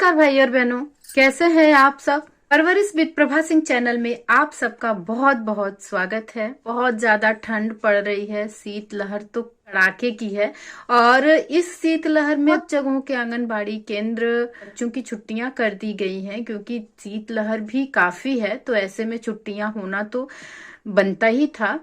नमस्कार भाई और बहनों, कैसे हैं आप सब। परवरिश विद प्रभा सिंह चैनल में आप सबका बहुत बहुत स्वागत है। बहुत ज्यादा ठंड पड़ रही है, शीतलहर तो कड़ाके की है और इस शीतलहर में बहुत जगहों के आंगनबाड़ी केंद्र बच्चों की छुट्टियां कर दी गई हैं क्योंकि शीतलहर भी काफी है, तो ऐसे में छुट्टियां होना तो बनता ही था।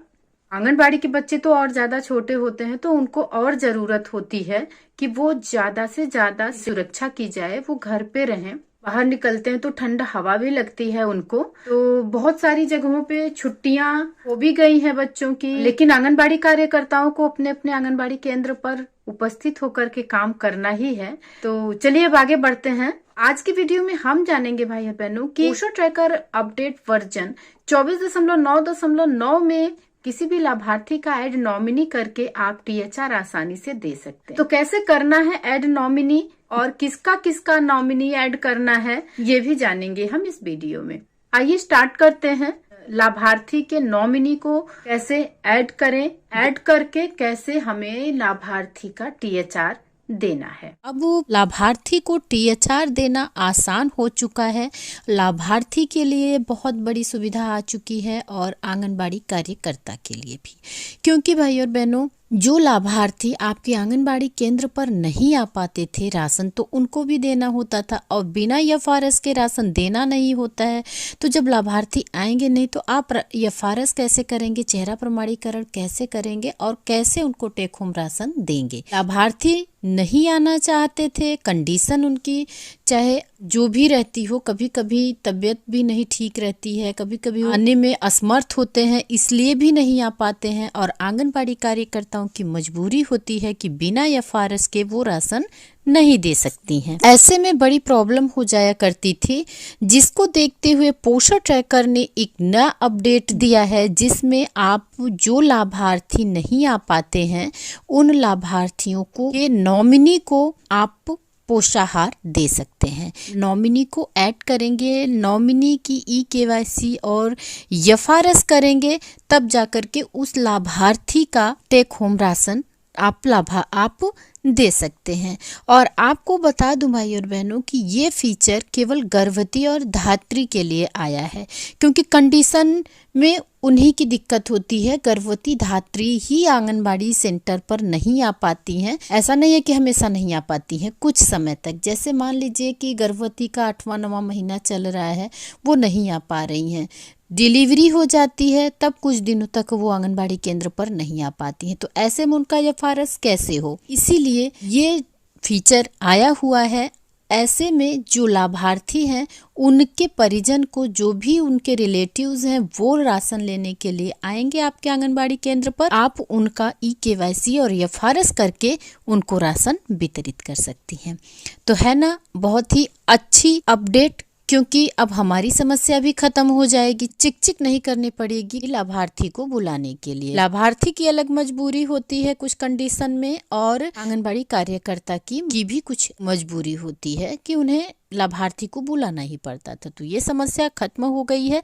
आंगनबाड़ी के बच्चे तो और ज्यादा छोटे होते हैं, तो उनको और जरूरत होती है कि वो ज्यादा से ज्यादा सुरक्षा की जाए, वो घर पे रहें। बाहर निकलते हैं तो ठंड हवा भी लगती है उनको, तो बहुत सारी जगहों पे छुट्टियां हो भी गई हैं बच्चों की, लेकिन आंगनबाड़ी कार्यकर्ताओं को अपने अपने आंगनबाड़ी केंद्र पर उपस्थित होकर के काम करना ही है। तो चलिए अब आगे बढ़ते हैं। आज की वीडियो में हम जानेंगे भाई बहनों कि पोषण ट्रैकर अपडेट वर्जन 24.9.9 में किसी भी लाभार्थी का ऐड नॉमिनी करके आप टीएचआर आसानी से दे सकते हैं। तो कैसे करना है ऐड नॉमिनी और किसका किसका नॉमिनी ऐड करना है, ये भी जानेंगे हम इस वीडियो में। आइए स्टार्ट करते हैं। लाभार्थी के नॉमिनी को कैसे ऐड करें, ऐड करके कैसे हमें लाभार्थी का टीएचआर देना है। अब लाभार्थी को टीएचआर देना आसान हो चुका है। लाभार्थी के लिए बहुत बड़ी सुविधा आ चुकी है और आंगनबाड़ी कार्यकर्ता के लिए भी, क्योंकि भाई और बहनों जो लाभार्थी आपके आंगनबाड़ी केंद्र पर नहीं आ पाते थे राशन, तो उनको भी देना होता था और बिना एफआरएस के राशन देना नहीं होता है। तो जब लाभार्थी आएंगे नहीं तो आप एफआरएस कैसे करेंगे, चेहरा प्रमाणीकरण कैसे करेंगे और कैसे उनको टेक होम राशन देंगे। लाभार्थी नहीं आना चाहते थे, कंडीशन उनकी चाहे जो भी रहती हो, कभी कभी तबीयत भी नहीं ठीक रहती है, कभी कभी आने में असमर्थ होते हैं, इसलिए भी नहीं आ पाते हैं और आंगनबाड़ी कार्यकर्ताओं की मजबूरी होती है कि बिना एफआरएस के वो राशन नहीं दे सकती हैं। ऐसे में बड़ी प्रॉब्लम हो जाया करती थी, जिसको देखते हुए पोषण ट्रैकर ने एक नया अपडेट दिया है, जिसमें आप जो लाभार्थी नहीं आ पाते हैं उन लाभार्थियों को के नॉमिनी को आप पोषाहार दे सकते हैं। नॉमिनी को ऐड करेंगे, नॉमिनी की ई-केवाईसी और एफआरएस करेंगे, तब जाकर के उस लाभार्थी का टेक होम राशन आप दे सकते हैं। और आपको बता दूं भाई और बहनों कि ये फीचर केवल गर्भवती और धात्री के लिए आया है, क्योंकि कंडीशन में उन्हीं की दिक्कत होती है। गर्भवती धात्री ही आंगनबाड़ी सेंटर पर नहीं आ पाती हैं। ऐसा नहीं है कि हमेशा नहीं आ पाती हैं, कुछ समय तक, जैसे मान लीजिए कि गर्भवती का 8वां-9वां महीना चल रहा है, वो नहीं आ पा रही हैं, डिलीवरी हो जाती है, तब कुछ दिनों तक वो आंगनबाड़ी केंद्र पर नहीं आ पाती हैं। तो ऐसे में उनका एफआरएस कैसे हो, इसीलिए ये फीचर आया हुआ है। ऐसे में जो लाभार्थी हैं उनके परिजन को, जो भी उनके रिलेटिव्स हैं, वो राशन लेने के लिए आएंगे आपके आंगनबाड़ी केंद्र पर, आप उनका ई-केवाईसी और एफआरएस करके उनको राशन वितरित कर सकती हैं। तो है ना बहुत ही अच्छी अपडेट, क्योंकि अब हमारी समस्या भी खत्म हो जाएगी, चिक चिक नहीं करनी पड़ेगी लाभार्थी को बुलाने के लिए। लाभार्थी की अलग मजबूरी होती है कुछ कंडीशन में, और आंगनबाड़ी कार्यकर्ता की भी कुछ मजबूरी होती है कि उन्हें लाभार्थी को बुलाना ही पड़ता था। तो ये समस्या खत्म हो गई है,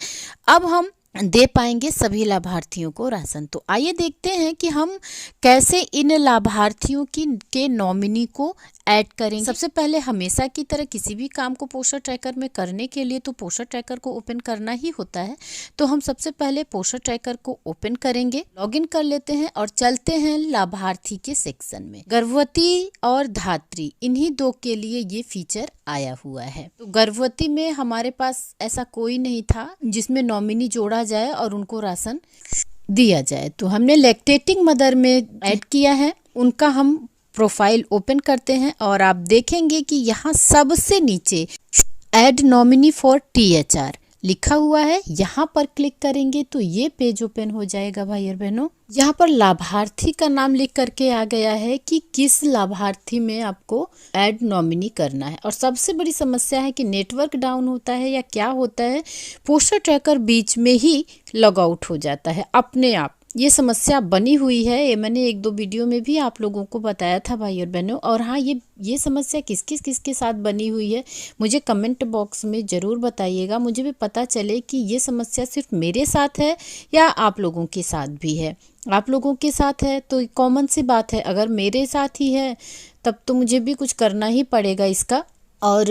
अब हम दे पाएंगे सभी लाभार्थियों को राशन। तो आइए देखते हैं कि हम कैसे इन लाभार्थियों के नॉमिनी को ऐड करेंगे। सबसे पहले हमेशा की तरह किसी भी काम को पोषण ट्रैकर में करने के लिए तो पोषण ट्रैकर को ओपन करना ही होता है। तो हम सबसे पहले पोषण ट्रैकर को ओपन करेंगे, लॉगिन कर लेते हैं और चलते हैं लाभार्थी के सेक्शन में। गर्भवती और धात्री, इन्हीं दो के लिए ये फीचर आया हुआ है। तो गर्भवती में हमारे पास ऐसा कोई नहीं था जिसमें नॉमिनी जोड़ा जाए और उनको राशन दिया जाए, तो हमने लैक्टेटिंग मदर में ऐड किया है। उनका हम प्रोफाइल ओपन करते हैं और आप देखेंगे कि यहाँ सबसे नीचे ऐड नॉमिनी फॉर टीएचआर लिखा हुआ है। यहाँ पर क्लिक करेंगे तो ये पेज ओपन हो जाएगा भाई और बहनों। यहाँ पर लाभार्थी का नाम लिख करके आ गया है कि किस लाभार्थी में आपको ऐड नॉमिनी करना है। और सबसे बड़ी समस्या है कि नेटवर्क डाउन होता है या क्या होता है, पोस्टर ट्रैकर बीच में ही लॉग आउट हो जाता है अपने आप। ये समस्या बनी हुई है, ये मैंने 1-2 वीडियो में भी आप लोगों को बताया था भाई और बहनों। और हाँ, ये समस्या किसके साथ बनी हुई है मुझे कमेंट बॉक्स में ज़रूर बताइएगा, मुझे भी पता चले कि ये समस्या सिर्फ मेरे साथ है या आप लोगों के साथ भी है। आप लोगों के साथ है तो कॉमन सी बात है, अगर मेरे साथ ही है तब तो मुझे भी कुछ करना ही पड़ेगा इसका और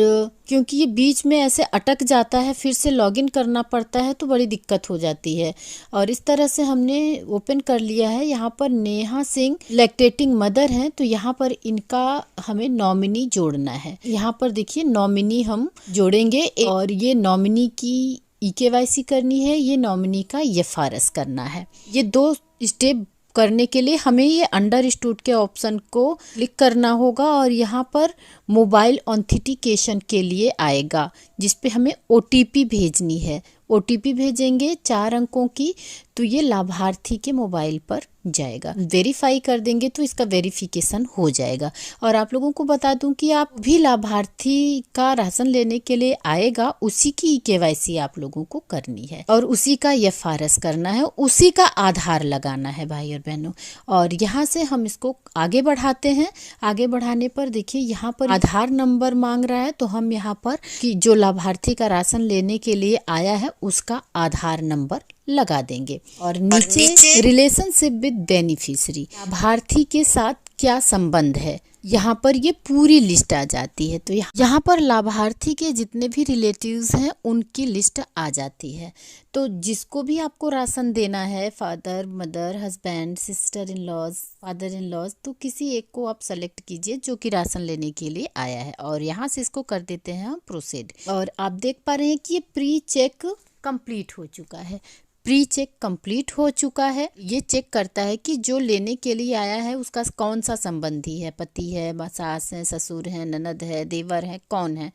क्योंकि ये बीच में ऐसे अटक जाता है, फिर से लॉगिन करना पड़ता है, तो बड़ी दिक्कत हो जाती है। और इस तरह से हमने ओपन कर लिया है। यहाँ पर नेहा सिंह लैक्टेटिंग मदर हैं, तो यहाँ पर इनका हमें नॉमिनी जोड़ना है। यहाँ पर देखिए नॉमिनी हम जोड़ेंगे और ये नॉमिनी की EKYC करनी है, ये नॉमिनी का FRS करना है। ये 2 स्टेप करने के लिए हमें ये अंडरस्टूड के ऑप्शन को क्लिक करना होगा और यहाँ पर मोबाइल ऑथेंटिकेशन के लिए आएगा, जिस पे हमें OTP भेजनी है। OTP भेजेंगे 4 अंकों की, तो ये लाभार्थी के मोबाइल पर जाएगा। वेरीफाई कर देंगे तो इसका वेरिफिकेशन हो जाएगा। और आप लोगों को बता दूं कि आप भी लाभार्थी का राशन लेने के लिए आएगा, उसी की EKYC आप लोगों को करनी है और उसी का FRS करना है, उसी का आधार लगाना है भाई और बहनों। और यहाँ से हम इसको आगे बढ़ाते हैं। आगे बढ़ाने पर देखिए यहाँ पर आधार नंबर मांग रहा है, तो हम यहाँ पर कि जो लाभार्थी का राशन लेने के लिए आया है उसका आधार नंबर लगा देंगे। और नीचे रिलेशनशिप विद बेनिफिशियरी, लाभार्थी के साथ क्या संबंध है, यहाँ पर ये पूरी लिस्ट आ जाती है। तो यहाँ पर लाभार्थी के जितने भी रिलेटिव्स हैं उनकी लिस्ट आ जाती है। तो जिसको भी आपको राशन देना है, father, mother, husband, sister in laws, father in laws, तो किसी एक को आप सेलेक्ट कीजिए जो कि राशन लेने के लिए आया है और यहाँ से इसको कर देते हैं हम प्रोसीड। और आप देख पा रहे हैं कि ये प्री चेक कंप्लीट हो चुका है। प्री चेक कंप्लीट हो चुका है। ये चेक करता है कि जो लेने के लिए आया है उसका कौन सा संबंधी है, पति है, सास है, ससुर है, ननद है, देवर है, कौन है,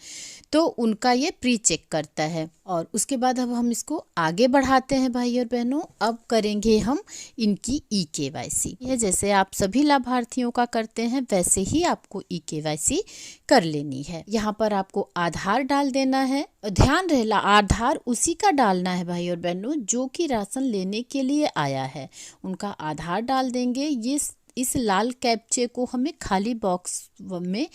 तो उनका ये प्री चेक करता है। और उसके बाद अब हम इसको आगे बढ़ाते हैं भाई और बहनों। अब करेंगे हम इनकी EKYC। ये जैसे आप सभी लाभार्थियों का करते हैं वैसे ही आपको EKYC कर लेनी है। यहाँ पर आपको आधार डाल देना है। ध्यान रहे आधार उसी का डालना है भाई और बहनों जो कि राशन लेने के लिए आया है, उनका आधार डाल देंगे। ये इस लाल कैप्चे को हमें खाली बॉक्स में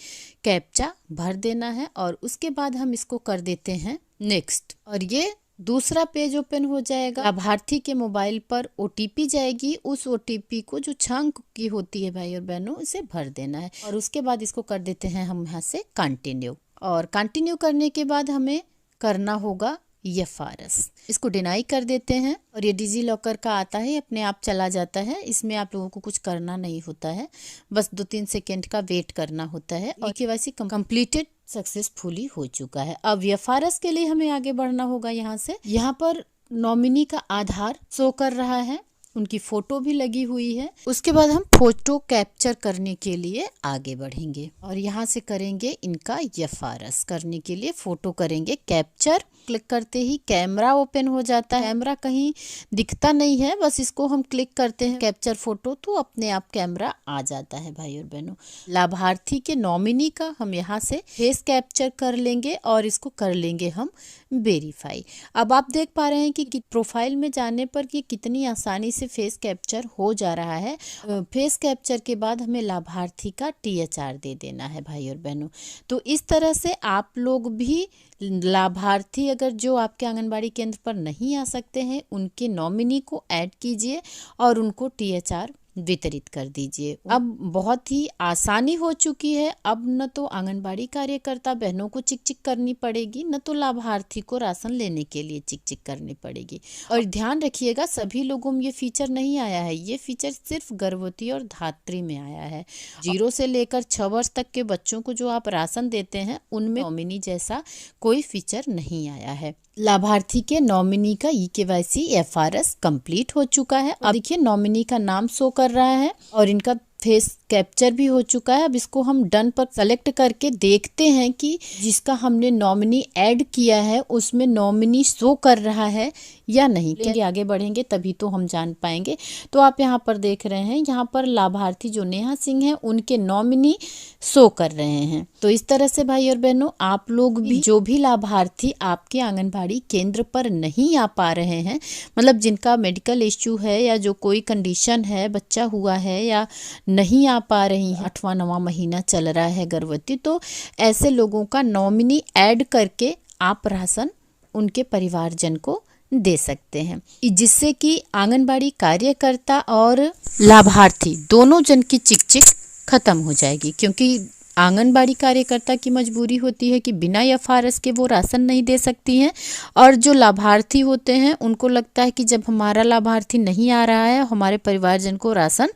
कैप्चा भर देना है और उसके बाद हम इसको कर देते हैं नेक्स्ट। और ये दूसरा पेज ओपन हो जाएगा। लाभार्थी के मोबाइल पर OTP जाएगी। उस OTP को जो 6 अंक की होती है भाई और बहनों, इसे भर देना है और उसके बाद इसको कर देते हैं हम यहाँ से कंटिन्यू। और कंटिन्यू करने के बाद हमें करना होगा FRS। इसको डिनाई कर देते हैं और ये डिजी लॉकर का आता है, अपने आप चला जाता है। इसमें आप लोगों को कुछ करना नहीं होता है, बस 2-3 सेकेंड का वेट करना होता है। और EKYC कंप्लीटेड सक्सेसफुली हो चुका है। अब FRS के लिए हमें आगे बढ़ना होगा। यहाँ से यहाँ पर नॉमिनी का आधार शो कर रहा है, उनकी फोटो भी लगी हुई है। उसके बाद हम फोटो कैप्चर करने के लिए आगे बढ़ेंगे और यहाँ से करेंगे इनका FRS करने के लिए फोटो करेंगे कैप्चर। क्लिक करते ही कैमरा ओपन हो जाता है। कैमरा कहीं दिखता नहीं है, बस इसको हम क्लिक करते हैं कैप्चर फोटो, तो अपने आप कैमरा आ जाता है भाई और बहनों। लाभार्थी के नॉमिनी का हम यहाँ से फेस कैप्चर कर लेंगे और इसको कर लेंगे हम वेरीफाई। अब आप देख पा रहे हैं कि प्रोफाइल में जाने पर कि कितनी आसानी से फेस कैप्चर हो जा रहा है। फेस कैप्चर के बाद हमें लाभार्थी का THR दे देना है भाई और बहनों। तो इस तरह से आप लोग भी लाभार्थी अगर जो आपके आंगनबाड़ी केंद्र पर नहीं आ सकते हैं, उनके नॉमिनी को ऐड कीजिए और उनको THR वितरित कर दीजिए। अब बहुत ही आसानी हो चुकी है। अब न तो आंगनबाड़ी कार्यकर्ता बहनों को चिक चिक करनी पड़ेगी, न तो लाभार्थी को राशन लेने के लिए चिक चिक करनी पड़ेगी। और ध्यान रखिएगा सभी लोगों में ये फीचर नहीं आया है, ये फीचर सिर्फ गर्भवती और धात्री में आया है। 0 से लेकर 6 वर्ष तक के बच्चों को जो आप राशन देते हैं उनमें नॉमिनी जैसा कोई फीचर नहीं आया है। लाभार्थी के नॉमिनी का EKYC FRS कंप्लीट हो चुका है। अब देखिए नॉमिनी का नाम शो कर रहा है और इनका फेस कैप्चर भी हो चुका है। अब इसको हम डन पर सेलेक्ट करके देखते हैं कि जिसका हमने नॉमिनी ऐड किया है उसमें नॉमिनी शो कर रहा है या नहीं। आगे बढ़ेंगे तभी तो हम जान पाएंगे। तो आप यहाँ पर देख रहे हैं, यहाँ पर लाभार्थी जो नेहा सिंह है उनके नॉमिनी शो कर रहे हैं। तो इस तरह से भाई और बहनों आप लोग भी जो भी लाभार्थी आपके आंगनबाड़ी केंद्र पर नहीं आ पा रहे हैं, मतलब जिनका मेडिकल इश्यू है या जो कोई कंडीशन है, बच्चा हुआ है या नहीं आ पा रही है, 8वां-9वां महीना चल रहा है गर्भवती, तो ऐसे लोगों का नॉमिनी ऐड करके आप राशन उनके परिवारजन को दे सकते हैं, जिससे कि आंगनबाड़ी कार्यकर्ता और लाभार्थी दोनों जन की चिक चिक खत्म हो जाएगी। क्योंकि आंगनबाड़ी कार्यकर्ता की मजबूरी होती है कि बिना एफआरएस के वो राशन नहीं दे सकती हैं, और जो लाभार्थी होते हैं उनको लगता है कि जब हमारा लाभार्थी नहीं आ रहा है, हमारे परिवारजन को राशन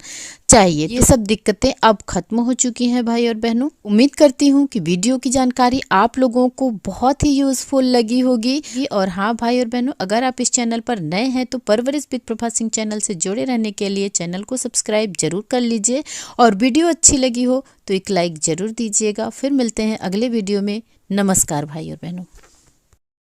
चाहिए। ये सब दिक्कतें अब खत्म हो चुकी हैं भाई और बहनों। उम्मीद करती हूँ कि वीडियो की जानकारी आप लोगों को बहुत ही यूजफुल लगी होगी। और हाँ भाई और बहनों, अगर आप इस चैनल पर नए हैं तो परवरिश विद प्रभा सिंह चैनल से जुड़े रहने के लिए चैनल को सब्सक्राइब जरूर कर लीजिए, और वीडियो अच्छी लगी हो तो एक लाइक जरूर दीजिएगा। फिर मिलते हैं अगले वीडियो में। नमस्कार भाई और बहनों।